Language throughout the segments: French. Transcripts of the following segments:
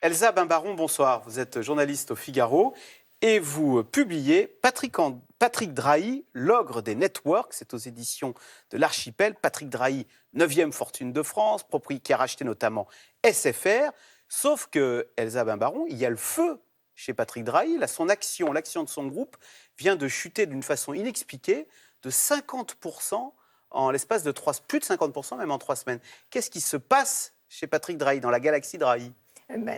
Elsa Bimbaron, bonsoir. Vous êtes journaliste au Figaro et vous publiez Patrick Drahi, l'ogre des networks. C'est aux éditions de l'Archipel. Patrick Drahi, 9e fortune de France, qui a racheté notamment SFR. Sauf que, Elsa Bimbaron, il y a le feu chez Patrick Drahi. Là, l'action de son groupe vient de chuter d'une façon inexpliquée de 50% en l'espace de plus de 50% même en 3 semaines. Qu'est-ce qui se passe chez Patrick Drahi, dans la galaxie Drahi ?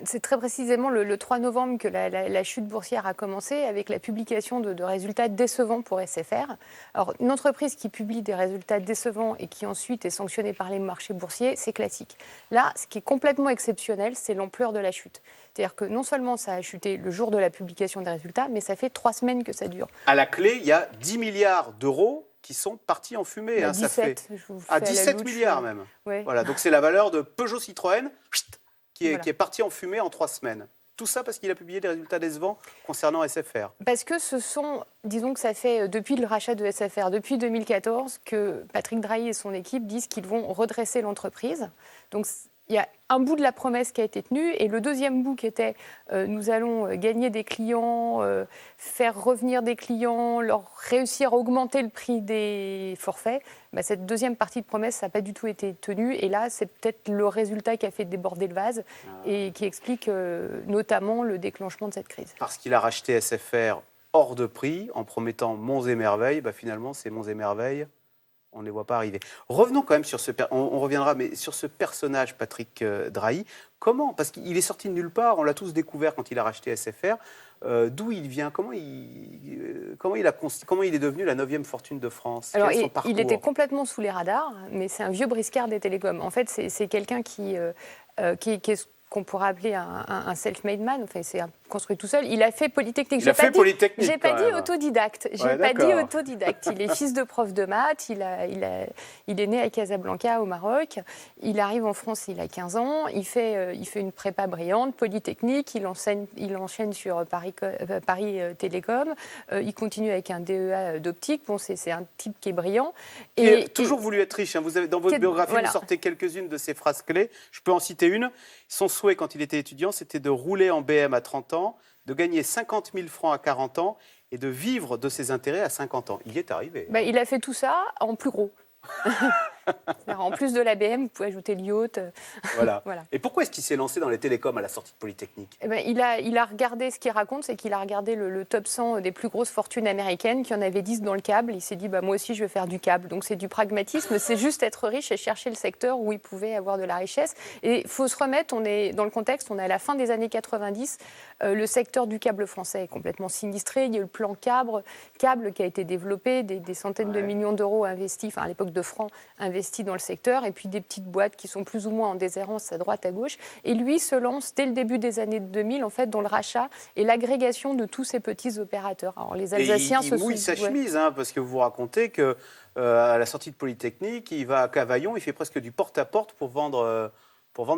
C'est très précisément le 3 novembre que la chute boursière a commencé avec la publication de résultats décevants pour SFR. Alors, une entreprise qui publie des résultats décevants et qui ensuite est sanctionnée par les marchés boursiers, c'est classique. Là, ce qui est complètement exceptionnel, c'est l'ampleur de la chute. C'est-à-dire que non seulement ça a chuté le jour de la publication des résultats, mais ça fait 3 semaines que ça dure. À la clé, il y a 10 milliards d'euros qui sont partis en fumée. 17, ça fait... je vous fais à 17 milliards même. Ouais. Voilà, donc c'est la valeur de Peugeot Citroën qui Voilà. est parti en fumée en 3 semaines. Tout ça parce qu'il a publié des résultats décevants concernant SFR. Parce que disons que ça fait depuis le rachat de SFR, depuis 2014, que Patrick Drahi et son équipe disent qu'ils vont redresser l'entreprise. Donc il y a un bout de la promesse qui a été tenue et le deuxième bout qui était nous allons gagner des clients, faire revenir des clients, leur réussir à augmenter le prix des forfaits. Cette deuxième partie de promesse, ça n'a pas du tout été tenue. Et là, c'est peut-être le résultat qui a fait déborder le vase et qui explique notamment le déclenchement de cette crise. Parce qu'il a racheté SFR hors de prix en promettant monts et merveilles. Finalement, ces monts et merveilles, on ne les voit pas arriver. Revenons quand même sur on reviendra, mais sur ce personnage, Patrick Drahi. Comment ? Parce qu'il est sorti de nulle part, on l'a tous découvert quand il a racheté SFR. D'où il vient ? Comment il est devenu la 9e fortune de France ? Alors, Quel est son parcours ? il était complètement sous les radars, mais c'est un vieux briscard des télécoms. En fait, c'est quelqu'un qui est ce qu'on pourrait appeler un self-made man. Enfin, c'est construit tout seul. Il a fait Polytechnique. Il a fait Polytechnique. J'ai pas dit autodidacte. D'accord. Il est fils de prof de maths. Il est né à Casablanca, au Maroc. Il arrive en France, il a 15 ans. Il fait une prépa brillante, Polytechnique. Il enchaîne sur Paris Télécom. Il continue avec un DEA d'optique. Bon, c'est un type qui est brillant. Il a toujours voulu être riche. Vous avez, dans votre biographie, vous sortez quelques-unes de ses phrases clés. Je peux en citer une. Son souhait, quand il était étudiant, c'était de rouler en BM à 30 ans, de gagner 50 000 francs à 40 ans et de vivre de ses intérêts à 50 ans. Il y est arrivé. Il a fait tout ça en plus gros. En plus de la BM, vous pouvez ajouter l'yacht. Voilà. Et pourquoi est-ce qu'il s'est lancé dans les télécoms à la sortie de Polytechnique ? Il a regardé, ce qu'il raconte, c'est qu'il a regardé le top 100 des plus grosses fortunes américaines, qu'il y en avait 10 dans le câble. Il s'est dit, moi aussi, je vais faire du câble. Donc, c'est du pragmatisme, c'est juste être riche et chercher le secteur où il pouvait avoir de la richesse. Et il faut se remettre, on est dans le contexte, on est à la fin des années 90. Le secteur du câble français est complètement sinistré. Il y a eu le plan câble qui a été développé, des centaines de millions d'euros investis, à l'époque de francs, investis dans le secteur, et puis des petites boîtes qui sont plus ou moins en déshérence à droite, à gauche. Et lui se lance dès le début des années 2000, en fait, dans le rachat et l'agrégation de tous ces petits opérateurs. Alors, les Alsaciens il mouille sa chemise, parce que vous racontez que à la sortie de Polytechnique, il va à Cavaillon, il fait presque du porte-à-porte pour vendre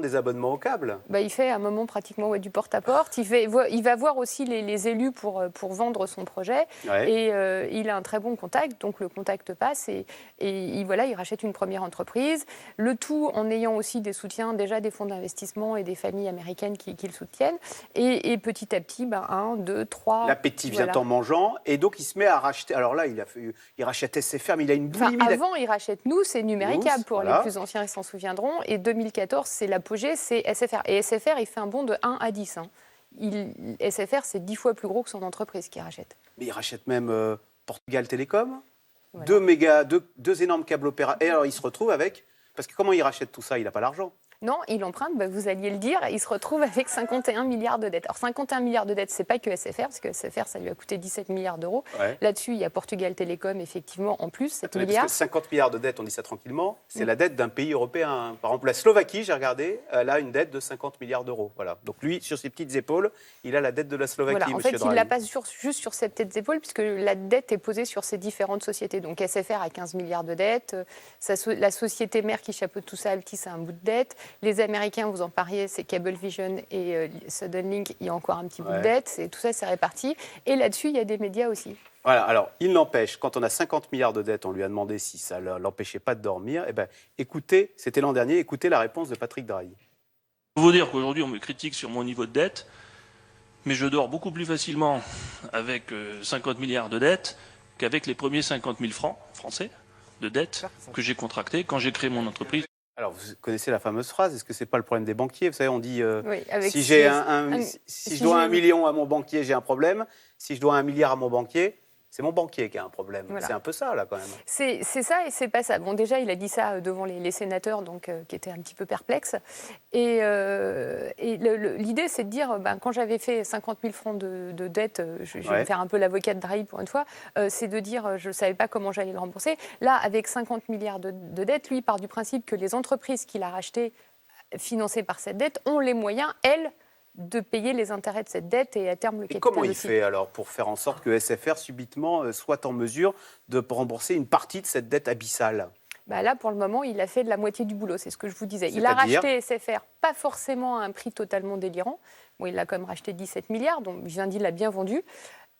des abonnements au câble. Il fait à un moment pratiquement du porte-à-porte. Il va voir aussi les élus pour vendre son projet. Ouais. Et il a un très bon contact, donc le contact passe. Et il rachète une première entreprise. Le tout en ayant aussi des soutiens, déjà des fonds d'investissement et des familles américaines qui le soutiennent. Et petit à petit, 1, 2, 3... L'appétit vient en mangeant. Et donc, il se met à racheter... Alors là, il rachète SFR, mais il a une boulimie... Avant, il rachète Nous, c'est Numéricable pour les plus anciens, ils s'en souviendront. Et 2014, c'est l'apogée, c'est SFR. Et SFR, il fait un bond de 1 à 10. SFR, c'est 10 fois plus gros que son entreprise qu'il rachète. Mais il rachète même Portugal Télécom, voilà. deux énormes câbles opérateurs. Et alors, il se retrouve avec... Parce que comment il rachète tout ça ? Il n'a pas l'argent. Non, il emprunte, vous alliez le dire, il se retrouve avec 51 milliards de dettes. Alors 51 milliards de dettes, ce n'est pas que SFR, parce que SFR, ça lui a coûté 17 milliards d'euros. Ouais. Là-dessus, il y a Portugal Télécom, effectivement, en plus, 7 milliards. Parce que 50 milliards de dettes, on dit ça tranquillement, c'est la dette d'un pays européen. Par exemple, la Slovaquie, j'ai regardé, elle a une dette de 50 milliards d'euros. Voilà. Donc lui, sur ses petites épaules, il a la dette de la Slovaquie, voilà. En fait, il ne l'a pas juste sur ses petites épaules, puisque la dette est posée sur ses différentes sociétés. Donc SFR a 15 milliards de dettes, la société mère qui chapeaute tout ça, Altice, a un bout de dette. Les Américains, vous en pariez, c'est Cablevision et Suddenlink, il y a encore un petit bout de dette, tout ça c'est réparti. Et là-dessus, il y a des médias aussi. Voilà, alors il n'empêche, quand on a 50 milliards de dettes, on lui a demandé si ça ne l'empêchait pas de dormir. Eh bien, écoutez, c'était l'an dernier, écoutez la réponse de Patrick Drahi. Pour vous dire qu'aujourd'hui, on me critique sur mon niveau de dette, mais je dors beaucoup plus facilement avec 50 milliards de dettes qu'avec les premiers 50 000 francs français de dettes que j'ai contractés quand j'ai créé mon entreprise. Alors, vous connaissez la fameuse phrase, est-ce que ce n'est pas le problème des banquiers? Vous savez, on dit, Oui, si je dois 1 million à mon banquier, j'ai un problème. Si je dois 1 milliard à mon banquier, c'est mon banquier qui a un problème. Voilà. C'est un peu ça, là, quand même. C'est ça et c'est pas ça. Bon, déjà, il a dit ça devant les sénateurs, donc, qui étaient un petit peu perplexes. Et l'idée, c'est de dire, quand j'avais fait 50 000 francs de dette, je vais me faire un peu l'avocat de Drahi pour une fois, c'est de dire, je ne savais pas comment j'allais le rembourser. Là, avec 50 milliards de dettes, lui, il part du principe que les entreprises qu'il a rachetées, financées par cette dette, ont les moyens, elles, de payer les intérêts de cette dette et à terme le capital. Et comment il aussi. fait alors pour faire en sorte que SFR subitement soit en mesure de rembourser une partie de cette dette abyssale? Là, pour le moment, il a fait de la moitié du boulot, c'est ce que je vous disais. Il a racheté SFR, pas forcément à un prix totalement délirant. Bon, il a quand même racheté 17 milliards, donc Vivendi l'a bien vendu.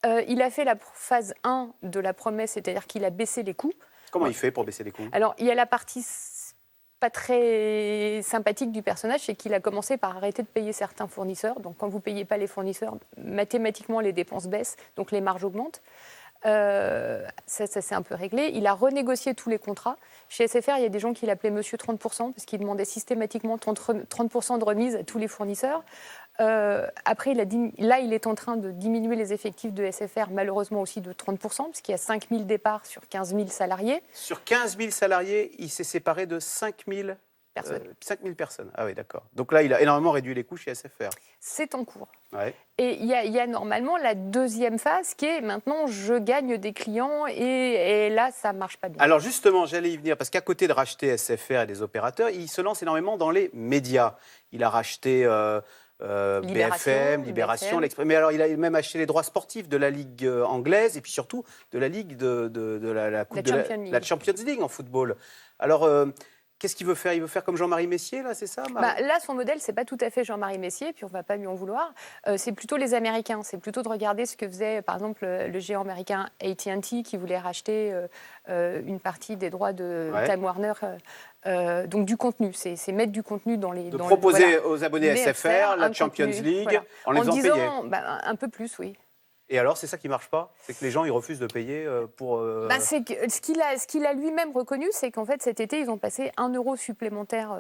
Il a fait la phase 1 de la promesse, c'est-à-dire qu'il a baissé les coûts. Comment il fait pour baisser les coûts? Alors, il y a la partie pas très sympathique du personnage, c'est qu'il a commencé par arrêter de payer certains fournisseurs. Donc, quand vous ne payez pas les fournisseurs, mathématiquement, les dépenses baissent, donc les marges augmentent. Ça c'est un peu réglé. Il a renégocié tous les contrats. Chez SFR, il y a des gens qui l'appelaient Monsieur 30%, parce qu'il demandait systématiquement 30% de remise à tous les fournisseurs. Après, il est en train de diminuer les effectifs de SFR, malheureusement aussi de 30%, parce qu'il y a 5 000 départs sur 15 000 salariés. Sur 15 000 salariés, il s'est séparé de 5 000 personnes. 5 000 personnes. Ah oui, d'accord. Donc là, il a énormément réduit les coûts chez SFR. C'est en cours. Ouais. Et il y a normalement la deuxième phase qui est maintenant je gagne des clients et là, ça ne marche pas bien. Alors justement, j'allais y venir parce qu'à côté de racheter SFR et des opérateurs, il se lance énormément dans les médias. Il a racheté BFM, Libération, l'Express. Mais alors, il a même acheté les droits sportifs de la Ligue anglaise et puis surtout de la Ligue de la Champions League en football. Alors, qu'est-ce qu'il veut faire? Il veut faire comme Jean-Marie Messier, là, c'est ça, là, son modèle, c'est pas tout à fait Jean-Marie Messier, puis on va pas lui en vouloir. C'est plutôt les Américains. C'est plutôt de regarder ce que faisait, par exemple, le géant américain AT&T, qui voulait racheter une partie des droits de Time Warner. Donc du contenu, c'est mettre du contenu dans les... proposer aux abonnés SFR la Champions League en les faisant payer. Un peu plus, oui. Et alors, c'est ça qui ne marche pas? C'est que les gens, ils refusent de payer pour... c'est que, ce qu'il a lui-même reconnu, c'est qu'en fait, cet été, ils ont passé 1 euro supplémentaire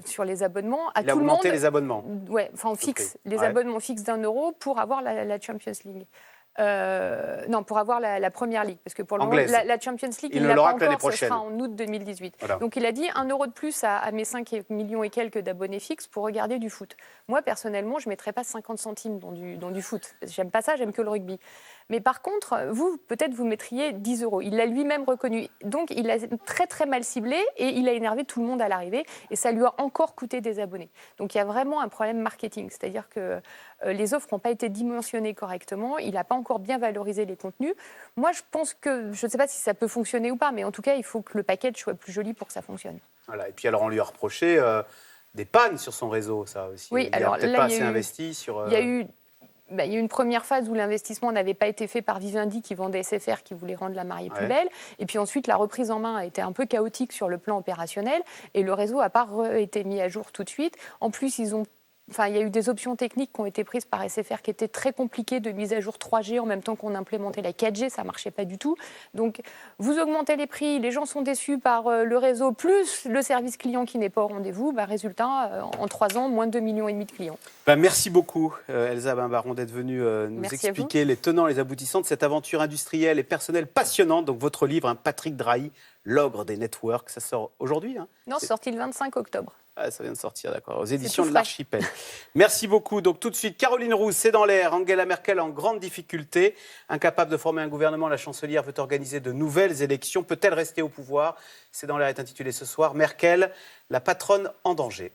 sur les abonnements à tout le monde. Il a augmenté les abonnements. Oui, enfin, on fixe les abonnements fixes d'1 euro pour avoir la Champions League. Non, pour avoir la Première Ligue, parce que pour le moment, la Champions League, il ne l'a pas encore, ce sera en août 2018. Voilà. Donc il a dit 1 euro de plus à mes 5 millions et quelques d'abonnés fixes pour regarder du foot. Moi, personnellement, je ne mettrais pas 50 centimes dans du foot. J'aime pas ça, j'aime que le rugby. Mais par contre, peut-être vous mettriez 10 euros. Il l'a lui-même reconnu. Donc il a très très mal ciblé et il a énervé tout le monde à l'arrivée et ça lui a encore coûté des abonnés. Donc il y a vraiment un problème marketing, c'est-à-dire que les offres n'ont pas été dimensionnées correctement, il n'a pas encore bien valorisé les contenus. Moi, je pense que, je ne sais pas si ça peut fonctionner ou pas, mais en tout cas, il faut que le package soit plus joli pour que ça fonctionne. Voilà. Et puis alors, on lui a reproché des pannes sur son réseau, ça aussi. Oui, il n'a peut-être pas assez investi sur... Il y a eu une première phase où l'investissement n'avait pas été fait par Vivendi qui vendait SFR, qui voulait rendre la mariée plus belle. Et puis ensuite, la reprise en main a été un peu chaotique sur le plan opérationnel et le réseau n'a pas été mis à jour tout de suite. En plus, il y a eu des options techniques qui ont été prises par SFR qui étaient très compliquées de mise à jour 3G en même temps qu'on implémentait la 4G, ça ne marchait pas du tout. Donc, vous augmentez les prix, les gens sont déçus par le réseau, plus le service client qui n'est pas au rendez-vous. Résultat, en 3 ans, moins de 2,5 millions de clients. Merci beaucoup, Elsa Baron, d'être venue nous expliquer les tenants et les aboutissants de cette aventure industrielle et personnelle passionnante. Donc, votre livre, Patrick Drahi, L'ogre des networks, ça sort aujourd'hui, hein? Non, c'est sorti le 25 octobre. Ah, ça vient de sortir, d'accord, aux éditions de l'Archipel. Merci beaucoup. Donc tout de suite, Caroline Roux, c'est dans l'air. Angela Merkel en grande difficulté. Incapable de former un gouvernement, la chancelière veut organiser de nouvelles élections. Peut-elle rester au pouvoir? C'est dans l'air est intitulé ce soir. Merkel, la patronne en danger.